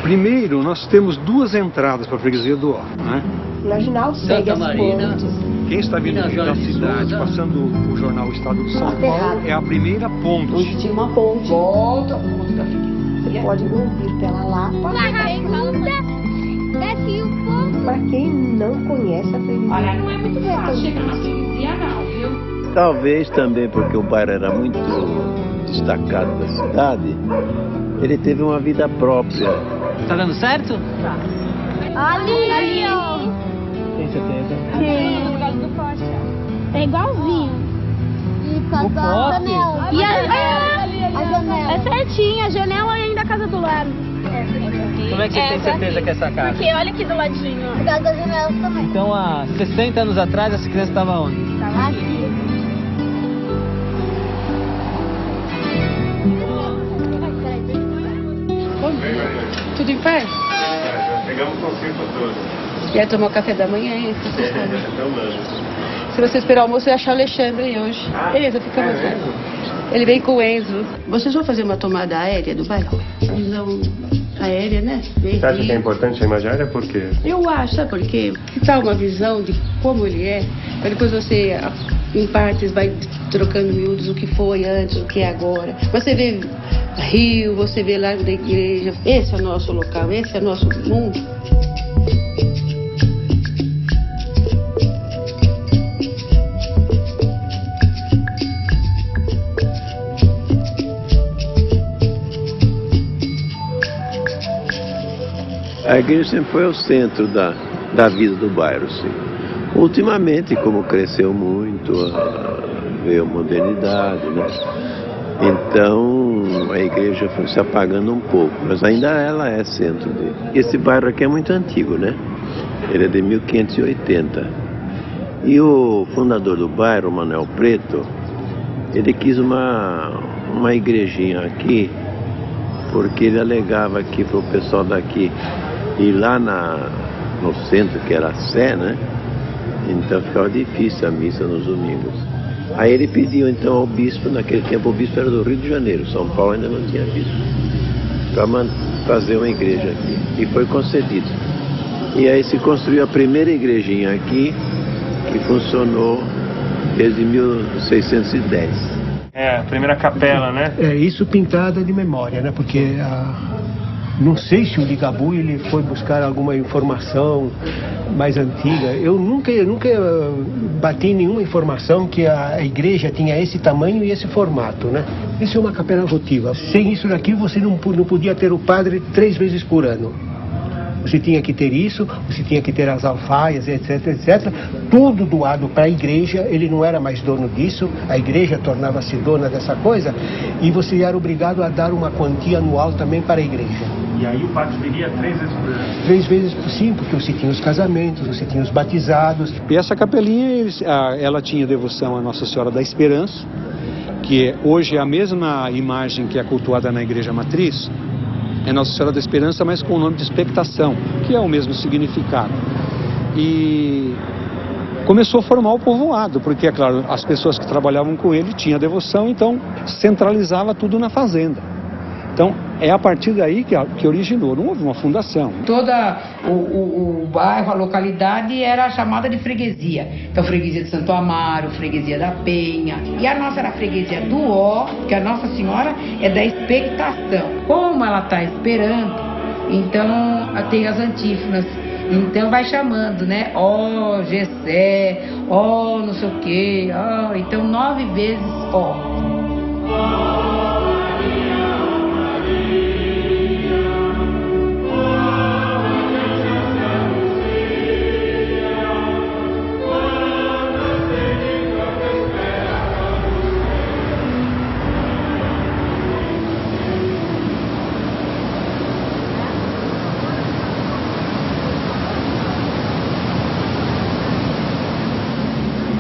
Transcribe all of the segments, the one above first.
Primeiro, nós temos duas entradas para a freguesia do Ó, né? Marginal segue as pontes. Quem está vindo aqui da cidade, passando o jornal Estado de São Paulo, é a primeira ponte. Onde tinha uma ponte. Volta a ponte da freguesia. Você pode ouvir pela Lapa. Para quem não conhece a freguesia. Olha, não é muito fácil chegar na freguesia não, viu? Talvez também porque o bairro era muito destacado da cidade, ele teve uma vida própria. Tá dando certo? Tá. Ali, ó. Tem certeza? Sim. Por causa do poste, ó. É igualzinho. E por causa da janela. E a janela. É certinho, a janela ainda a casa do lado. Como é que você tem certeza que é essa casa? Porque olha aqui do ladinho, ó. Por causa da janela também. Então, há 60 anos atrás, essa criança estava onde? Tava aqui. Tudo em pé? Já pegamos o concerto todo. Quer tomar o café da manhã, hein? Se você esperar o almoço, você vai achar o Alexandre aí hoje. Beleza, fica à vontade. Ele vem com o Enzo. Vocês vão fazer uma tomada aérea do bairro? Visão aérea, né? Você acha que é importante a imagem aérea? Por quê? Eu acho, sabe por quê? Que tal uma visão de como ele é, para depois você, em partes, vai trocando miúdos o que foi antes, o que é agora. Você vê Rio, você vê Largo da Igreja. Esse é o nosso local, esse é o nosso mundo. A igreja sempre foi o centro da vida do bairro, sim. Ultimamente, como cresceu muito, veio a modernidade, né? Então a igreja foi se apagando um pouco, mas ainda ela é centro dele. Esse bairro aqui é muito antigo, né? Ele é de 1580. E o fundador do bairro, Manuel Preto, ele quis uma igrejinha aqui, porque ele alegava aqui para o pessoal daqui ir lá no centro, que era a Sé, né? Então ficava difícil a missa nos domingos. Aí ele pediu então ao bispo, naquele tempo o bispo era do Rio de Janeiro, São Paulo ainda não tinha bispo, para fazer uma igreja aqui. E foi concedido. E aí se construiu a primeira igrejinha aqui, que funcionou desde 1610. É, a primeira capela, né? É, isso pintada de memória, né? Porque não sei se o Ligabu ele foi buscar alguma informação mais antiga. Eu nunca bati em nenhuma informação que a igreja tinha esse tamanho e esse formato, né? Isso é uma capela votiva. Sem isso daqui você não podia ter o padre 3 vezes por ano. Você tinha que ter isso, você tinha que ter as alfaias, etc, etc. Tudo doado para a igreja, ele não era mais dono disso, a igreja tornava-se dona dessa coisa, e você era obrigado a dar uma quantia anual também para a igreja. E aí o padre viria 3 vezes por ano? 3 vezes por sim, porque você tinha os casamentos, você tinha os batizados. E essa capelinha, ela tinha devoção à Nossa Senhora da Esperança, que hoje é a mesma imagem que é cultuada na Igreja Matriz. É Nossa Senhora da Esperança, mas com o nome de expectação, que é o mesmo significado. E começou a formar o povoado, porque, é claro, as pessoas que trabalhavam com ele tinham devoção, então centralizava tudo na fazenda. Então, é a partir daí que originou, não houve uma fundação. Todo o bairro, a localidade era chamada de freguesia. Então, freguesia de Santo Amaro, freguesia da Penha. E a nossa era a freguesia do Ó, que a Nossa Senhora é da expectação. Como ela está esperando, então tem as antífonas. Então vai chamando, né? Ó, Gessé, ó, não sei o quê, ó. Então 9 vezes ó.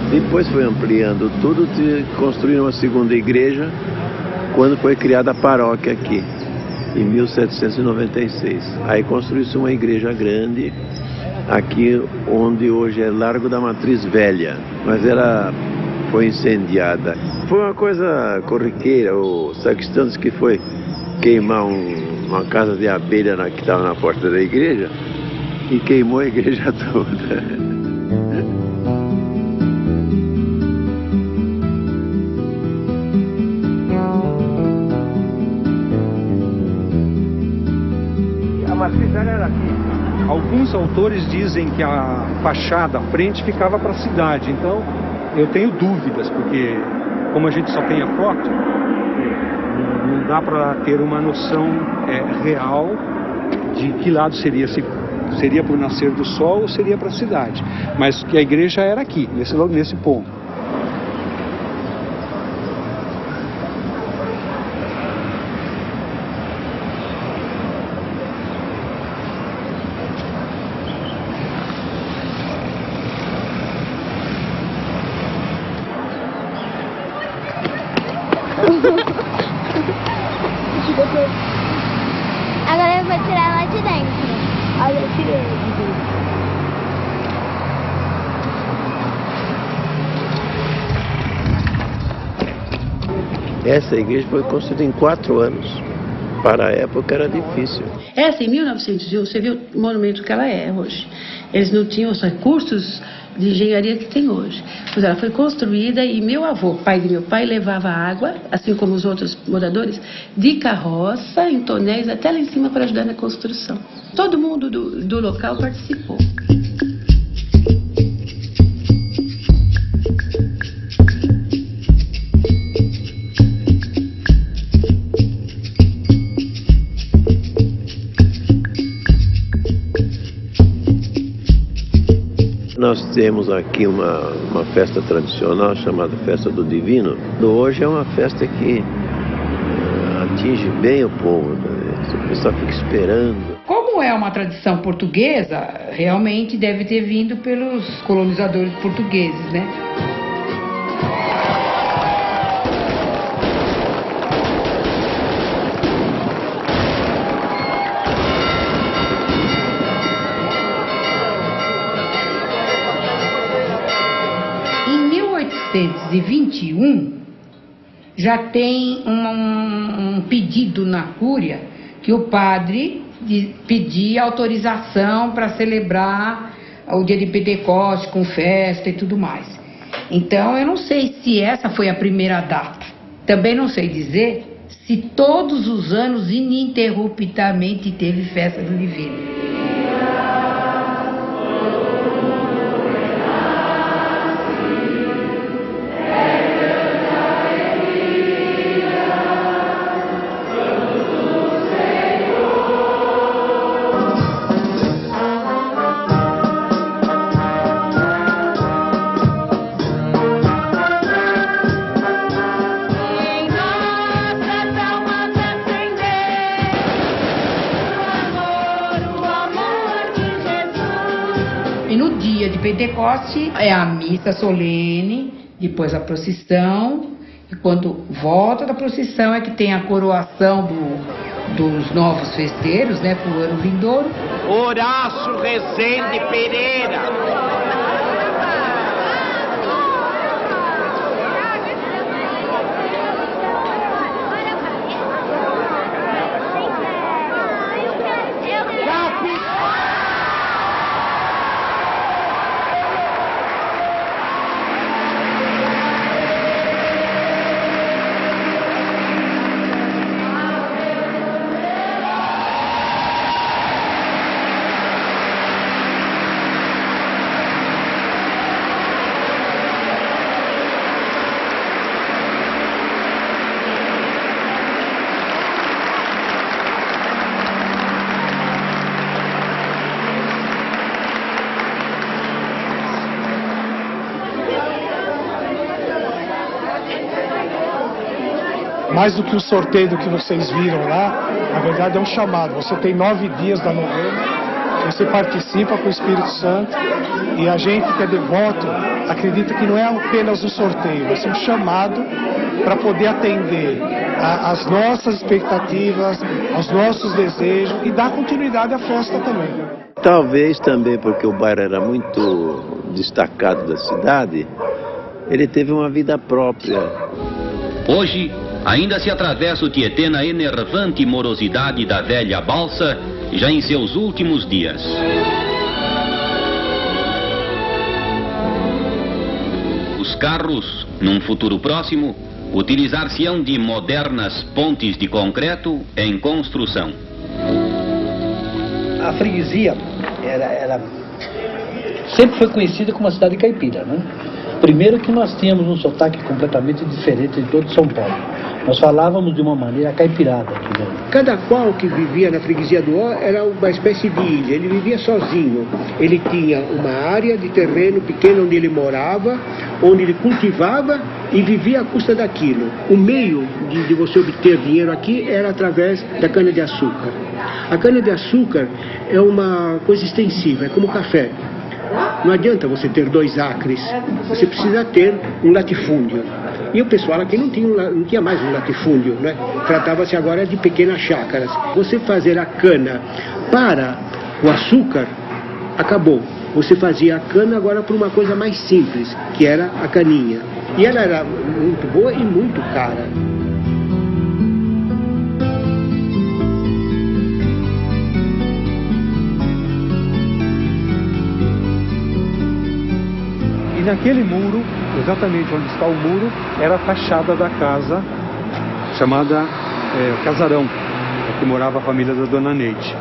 Depois foi ampliando tudo, construíram uma segunda igreja, quando foi criada a paróquia aqui, em 1796. Aí construiu-se uma igreja grande, aqui onde hoje é Largo da Matriz Velha, mas ela foi incendiada. Foi uma coisa corriqueira, o sacristão disse que foi queimar uma casa de abelha que estava na porta da igreja e queimou a igreja toda. A matriz era aqui. Alguns autores dizem que a fachada, a frente, ficava para a cidade. Então, eu tenho dúvidas, porque como a gente só tem a foto, não dá para ter uma noção real de que lado seria, se seria para o nascer do sol ou seria para a cidade. Mas que a igreja era aqui, nesse ponto. Agora eu vou tirar lá de dentro. Olha, eu tirei de dentro. Essa igreja foi construída em 4 anos. Para a época era difícil. Essa, em 1901, você viu o monumento que ela é hoje. Eles não tinham os recursos de engenharia que tem hoje. Pois ela foi construída e meu avô, pai de meu pai, levava água, assim como os outros moradores, de carroça, em tonéis, até lá em cima para ajudar na construção. Todo mundo do local participou. Nós temos aqui uma festa tradicional chamada Festa do Divino. Hoje é uma festa que atinge bem o povo, né? O pessoal fica esperando. Como é uma tradição portuguesa, realmente deve ter vindo pelos colonizadores portugueses, né? Em 1821, já tem um pedido na Cúria que o padre pedia autorização para celebrar o dia de Pentecostes com festa e tudo mais. Então eu não sei se essa foi a primeira data. Também não sei dizer se todos os anos ininterruptamente teve festa do Divino. E no dia de Pentecoste é a missa solene, depois a procissão, e quando volta da procissão é que tem a coroação dos novos festeiros, né, para o ano vindouro. Horácio Rezende Pereira. Mais do que o sorteio do que vocês viram lá, na verdade é um chamado. Você tem 9 dias da novena, você participa com o Espírito Santo e a gente que é devoto acredita que não é apenas um sorteio, mas um chamado para poder atender às nossas expectativas, aos nossos desejos e dar continuidade à festa também. Talvez também porque o bairro era muito destacado da cidade, ele teve uma vida própria. Hoje, Ainda se atravessa o Tietê na enervante morosidade da velha balsa, já em seus últimos dias. Os carros, num futuro próximo, utilizar-se-ão de modernas pontes de concreto em construção. A freguesia sempre foi conhecida como a cidade caipira, né? Primeiro que nós tínhamos um sotaque completamente diferente de todo São Paulo. Nós falávamos de uma maneira caipirada aqui, né? Cada qual que vivia na freguesia do Ó era uma espécie de ilha. Ele vivia sozinho. Ele tinha uma área de terreno pequena onde ele morava, onde ele cultivava e vivia à custa daquilo. O meio de você obter dinheiro aqui era através da cana-de-açúcar. A cana-de-açúcar é uma coisa extensiva, é como o café. Não adianta você ter 2 acres, você precisa ter um latifúndio. E o pessoal aqui não tinha mais um latifúndio, né? Tratava-se agora de pequenas chácaras. Você fazer a cana para o açúcar, acabou. Você fazia a cana agora por uma coisa mais simples, que era a caninha. E ela era muito boa e muito cara. Naquele muro, exatamente onde está o muro, era a fachada da casa chamada Casarão, que morava a família da Dona Neide.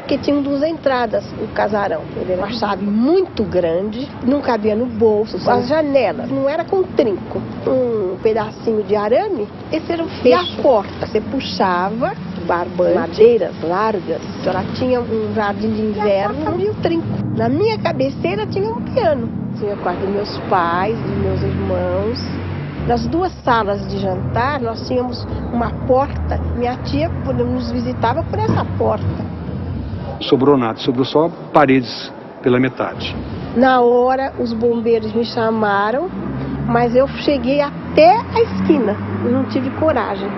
Que tinham 2 entradas o casarão. Ele era uma chave muito grande, não cabia no bolso, as janelas, não era com trinco. Um pedacinho de arame, esse era o fecho. E a porta, você puxava, barbante, madeiras largas, ela tinha um jardim de inverno e um trinco. Na minha cabeceira tinha um piano. Tinha o quarto dos meus pais, dos meus irmãos. Nas 2 salas de jantar, nós tínhamos uma porta. Minha tia nos visitava por essa porta. Sobrou nada, sobrou só paredes pela metade. Na hora, os bombeiros me chamaram, mas eu cheguei até a esquina. Eu não tive coragem.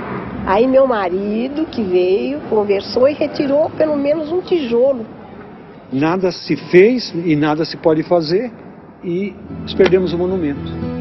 Aí meu marido, que veio, conversou e retirou pelo menos um tijolo. Nada se fez e nada se pode fazer. E perdemos o monumento.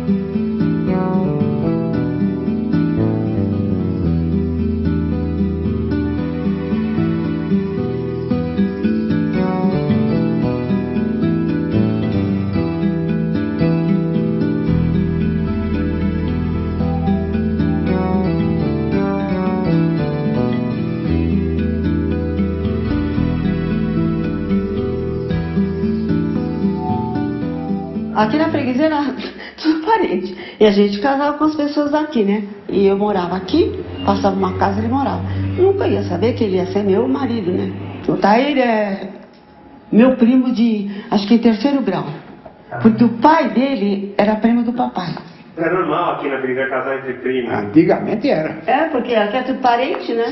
Aqui na freguesia era tudo parente. E a gente casava com as pessoas daqui, né? E eu morava aqui, passava uma casa e ele morava. Eu nunca ia saber que ele ia ser meu marido, né? O Taíra é meu primo de, acho que 3º grau. Porque o pai dele era primo do papai. É normal aqui na freguesia casar entre primos. Antigamente era. É, porque aqui é tudo parente, né?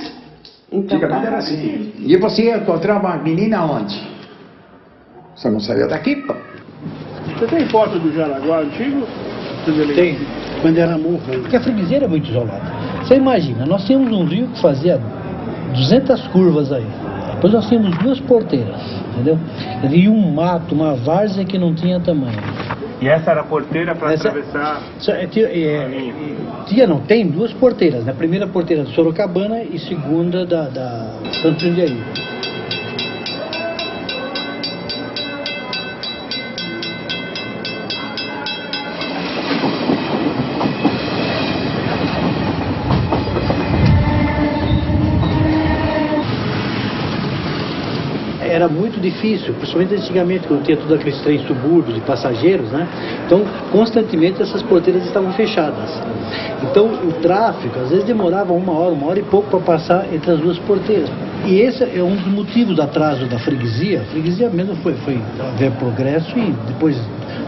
Então, antigamente era assim. E você ia encontrar uma menina onde? Você não saía daqui, pô. Você tem foto do Jaraguá antigo? Tem. Quando era morro. Porque a freguesia era muito isolada. Você imagina, nós tínhamos um rio que fazia 200 curvas aí. Depois nós tínhamos 2 porteiras, entendeu? E um mato, uma várzea que não tinha tamanho. E essa era a porteira para atravessar tem 2 porteiras, né? A primeira porteira de Sorocabana e segunda da Santo Jundiaí. Era muito difícil, principalmente antigamente, quando tinha todos aqueles trens subúrbios de passageiros, né? Então, constantemente essas porteiras estavam fechadas. Então, o tráfego, às vezes, demorava uma hora e pouco para passar entre as 2 porteiras. E esse é um dos motivos do atraso da freguesia. A freguesia mesmo foi haver progresso e depois,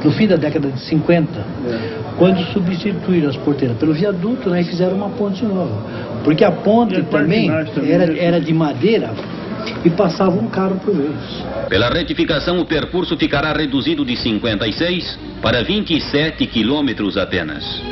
no fim da década de 50, quando substituíram as porteiras pelo viaduto, né, e fizeram uma ponte nova. Porque a ponte também era de madeira, e passava um carro por mês. Pela retificação, o percurso ficará reduzido de 56 para 27 quilômetros apenas.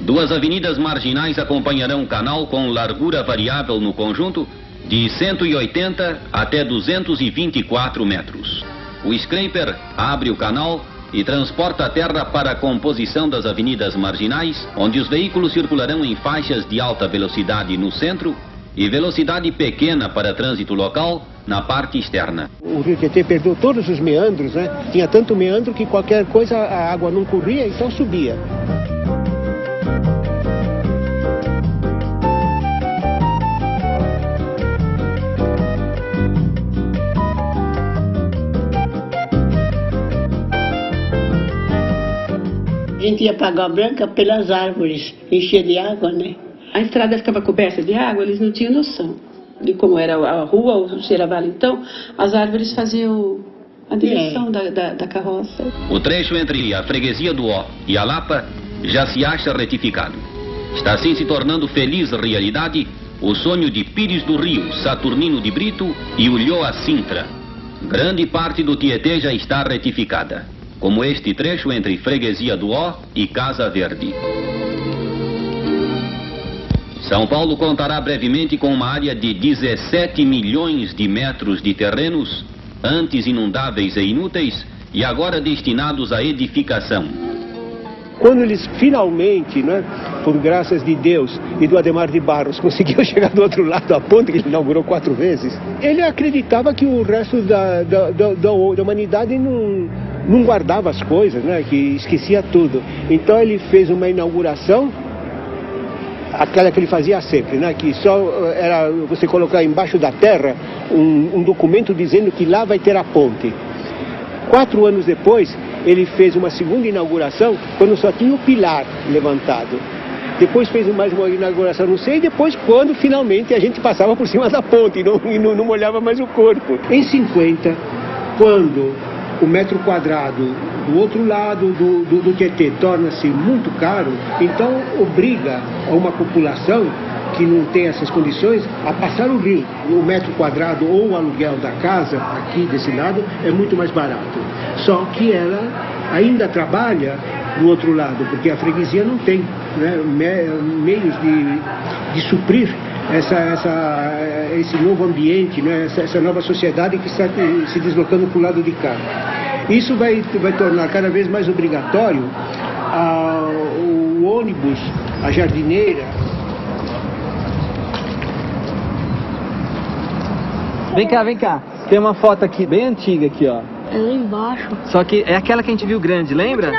2 avenidas marginais acompanharão o canal com largura variável no conjunto de 180 até 224 metros. O scraper abre o canal e transporta a terra para a composição das avenidas marginais, onde os veículos circularão em faixas de alta velocidade no centro e velocidade pequena para trânsito local na parte externa. O Rio Tietê perdeu todos os meandros, né? Tinha tanto meandro que qualquer coisa a água não corria, então subia. A gente ia para Água Branca pelas árvores, enchia de água, né? A estrada ficava coberta de água, eles não tinham noção de como era a rua, o Xeravale. Então, as árvores faziam a direção da carroça. O trecho entre a freguesia do Ó e a Lapa já se acha retificado. Está assim se tornando feliz realidade o sonho de Pires do Rio, Saturnino de Brito e Ulloa Sintra. Grande parte do Tietê já está retificada, como este trecho entre freguesia do Ó e Casa Verde. São Paulo contará brevemente com uma área de 17 milhões de metros de terrenos, antes inundáveis e inúteis, e agora destinados à edificação. Quando eles finalmente, né, por graças de Deus e do Adhemar de Barros, conseguiram chegar do outro lado da ponte, que ele inaugurou 4 vezes, ele acreditava que o resto da humanidade não guardava as coisas, né, que esquecia tudo. Então ele fez uma inauguração, aquela que ele fazia sempre, né, que só era você colocar embaixo da terra um documento dizendo que lá vai ter a ponte. 4 anos depois, ele fez uma segunda inauguração, quando só tinha o pilar levantado. Depois fez mais uma inauguração, não sei, e depois quando finalmente a gente passava por cima da ponte e não molhava mais o corpo. Em 50, quando o metro quadrado do outro lado do Tietê torna-se muito caro, então obriga a uma população que não tem essas condições a passar o rio. O metro quadrado ou o aluguel da casa aqui desse lado é muito mais barato. Só que ela ainda trabalha do outro lado, porque a freguesia não tem, né, meios de suprir esse novo ambiente, né, essa nova sociedade que está se deslocando para o lado de cá. Isso vai tornar cada vez mais obrigatório o ônibus, a jardineira. Vem cá. Tem uma foto aqui, bem antiga aqui, ó. É lá embaixo. Só que é aquela que a gente viu grande, lembra?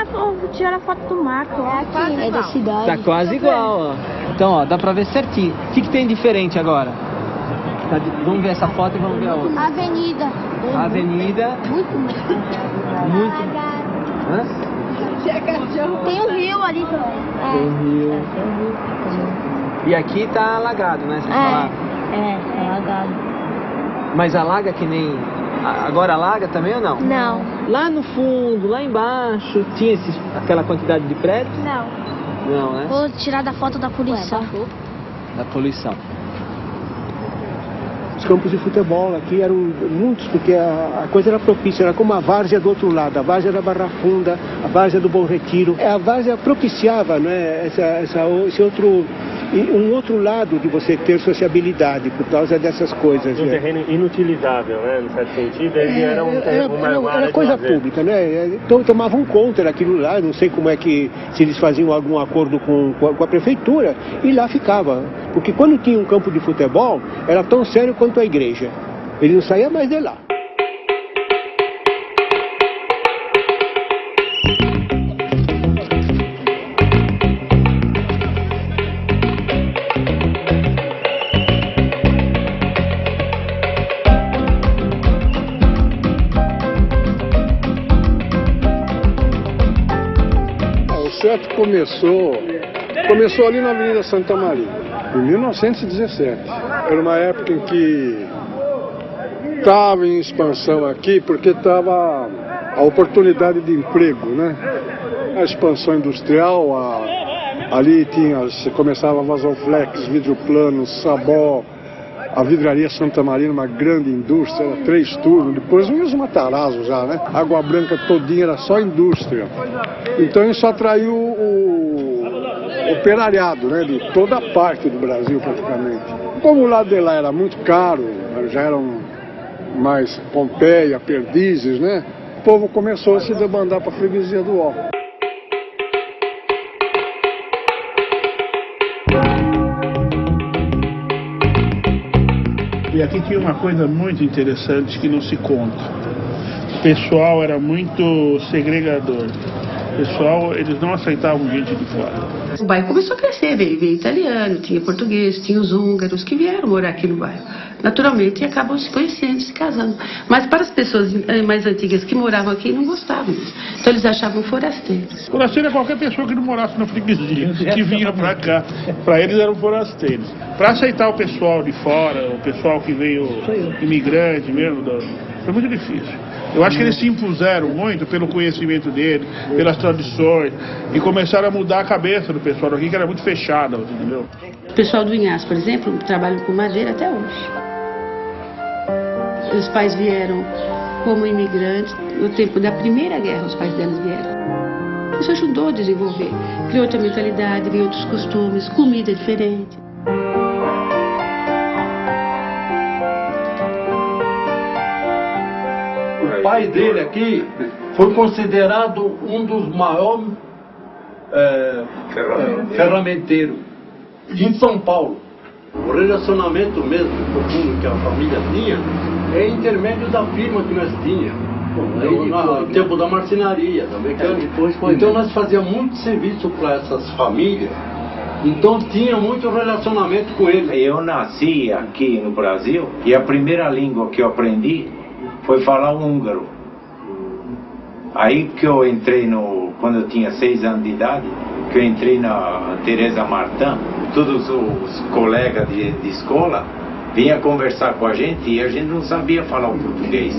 Tira a foto do Marco. É aqui, é da cidade. Tá quase igual, ó. Então, ó, dá pra ver certinho. O que tem diferente agora? Vamos ver essa foto e vamos ver a outra. Avenida. A avenida. Muito. Hã? Tem um rio ali também. Tem um rio. E aqui tá alagado, né? Tá alagado. Mas alaga que nem... Agora alaga também ou não? Não. Lá no fundo, lá embaixo, tinha aquela quantidade de prédios? Não. Não, né? Vou tirar da foto da poluição. Da poluição. Os campos de futebol aqui eram muitos, porque a coisa era propícia, era como a várzea do outro lado, a várzea da Barra Funda, a várzea do Bom Retiro. A várzea propiciava, né, um outro lado de você ter sociabilidade por causa dessas coisas. Um terreno inutilizável, né, no certo sentido, ele era uma área coisa pública, né? Então tomavam conta daquilo lá, não sei como é que, se eles faziam algum acordo com a prefeitura, e lá ficava. Porque quando tinha um campo de futebol, era tão sério quanto a igreja. Ele não saía mais de lá. O certo começou ali na Avenida Santa Maria. Em 1917. Era uma época em que estava em expansão aqui, porque estava a oportunidade de emprego, né? A expansão industrial, ali começava a Vasolflex, Vidroplano, Sabó, a vidraria Santa Maria, uma grande indústria, era 3 turnos, depois vinha os Matarazzo já, né? Água Branca todinha era só indústria. Então isso atraiu o operariado, né, de toda parte do Brasil praticamente. Como o lado de lá era muito caro, já eram mais Pompeia, Perdizes, né, povo começou a se demandar para a freguesia do Ó. E aqui tinha uma coisa muito interessante que não se conta. O pessoal era muito segregador. O pessoal, eles não aceitavam gente de fora. O bairro começou a crescer, veio italiano, tinha português, tinha os húngaros que vieram morar aqui no bairro. Naturalmente, acabam se conhecendo, se casando. Mas para as pessoas mais antigas que moravam aqui, não gostavam disso. Então eles achavam forasteiros. Forasteiro é qualquer pessoa que não morasse na freguesia, que vinha para cá. Para eles eram forasteiros. Para aceitar o pessoal de fora, o pessoal que veio imigrante mesmo, foi muito difícil. Eu acho que eles se impuseram muito pelo conhecimento deles, pelas tradições, e começaram a mudar a cabeça do pessoal aqui, que era muito fechada, entendeu? O pessoal do Inhaço, por exemplo, trabalha com madeira até hoje. Os pais vieram como imigrantes, no tempo da Primeira Guerra, os pais deles vieram. Isso ajudou a desenvolver, criou outra mentalidade, veio outros costumes, comida diferente. O pai dele aqui foi considerado um dos maiores ferramenteiros em São Paulo. O relacionamento mesmo profundo que a família tinha é intermédio da firma que nós tínhamos. No tempo da marcenaria também. Então nós fazíamos muito serviço para essas famílias. Então tinha muito relacionamento com eles. Eu nasci aqui no Brasil e a primeira língua que eu aprendi foi falar húngaro. Aí que eu entrei quando eu tinha 6 anos de idade, que eu entrei na Teresa Martin, todos os colegas de escola vinham conversar com a gente e a gente não sabia falar o português.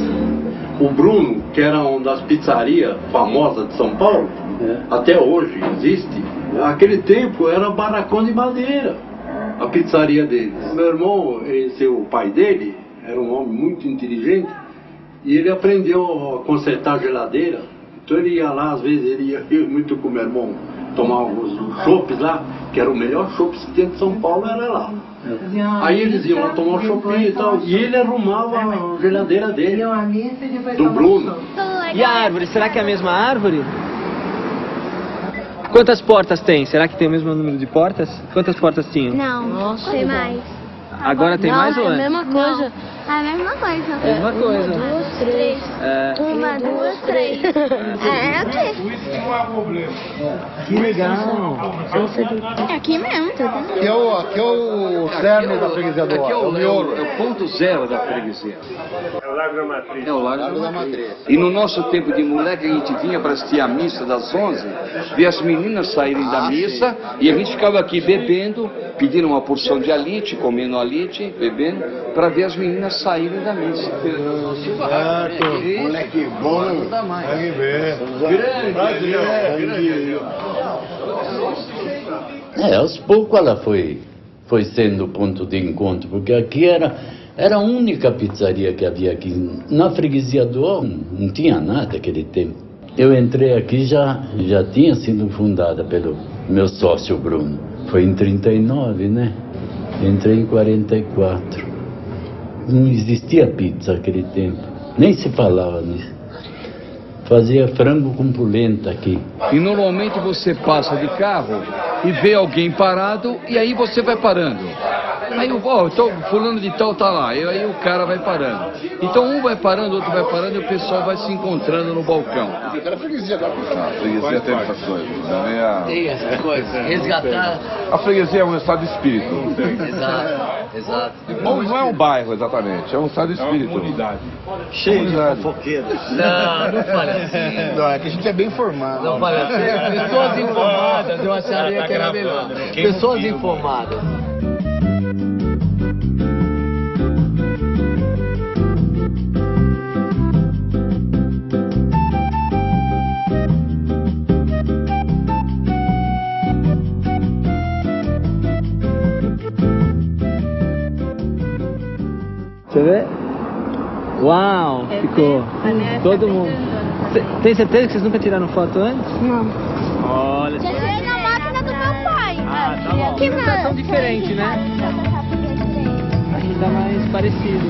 O Bruno, que era uma das pizzarias famosas de São Paulo, até hoje existe, naquele tempo era barracão de madeira, a pizzaria dele. Meu irmão, o pai dele, era um homem muito inteligente, e ele aprendeu a consertar geladeira. Então ele ia lá, às vezes ele ia muito com meu irmão tomar os chopes lá, que era o melhor chopp que tinha de São Paulo, era lá. Aí eles iam lá tomar um chopinho e tal, e ele arrumava a geladeira dele, do Bruno. E a árvore, será que é a mesma árvore? Quantas portas tem? Será que tem o mesmo número de portas? Quantas portas tinham? Não, tem mais. Agora tem mais ou é a antes? mesma coisa. É a mesma coisa. Mesma coisa. 1, 2, 3. 1, 2, 3. É aqui. Que legal. É aqui mesmo, tá vendo? Aqui é o cerne da freguesia do Ó. Aqui é o miolo, é o ponto zero da freguesia. É o Lago da Matriz. É o Lago da Matriz. E no nosso tempo de moleque, a gente vinha para assistir a missa das 11, ver as meninas saírem da missa, e a gente ficava aqui bebendo, pedindo uma porção de alite, comendo alite, bebendo, para ver as meninas saírem da missa. Moleque bom, vai ver. Grande. Aos poucos ela foi sendo ponto de encontro, porque aqui era a única pizzaria que havia aqui. Na freguesia do Ó não tinha nada naquele tempo. Eu entrei aqui, já tinha sido fundada pelo meu sócio Bruno. Foi em 39, né? Entrei em 44. Não existia pizza naquele tempo, nem se falava nisso. Fazia frango com polenta aqui. E normalmente você passa de carro e vê alguém parado e aí você vai parando. Aí fulano de tal tá lá, e aí o cara vai parando. Então um vai parando, outro vai parando e o pessoal vai se encontrando no balcão. A freguesia tem essas coisas. Tem essas coisas. Resgatar. A freguesia é um estado de espírito. Exato. Não é um bairro exatamente, é um estado de espírito. É uma comunidade. Cheio de fofoqueiros. Não fale assim. Não, é que a gente é bem informado. Não fale assim. Pessoas informadas, eu acharia que era melhor. Pessoas informadas. Você vê? Uau, ficou todo mundo. Tem certeza que vocês nunca tiraram foto antes? Não. Olha Já tirei na máquina do meu pai. Ah, tá bom. Não tá tão diferente, né? Aqui tá mais parecido.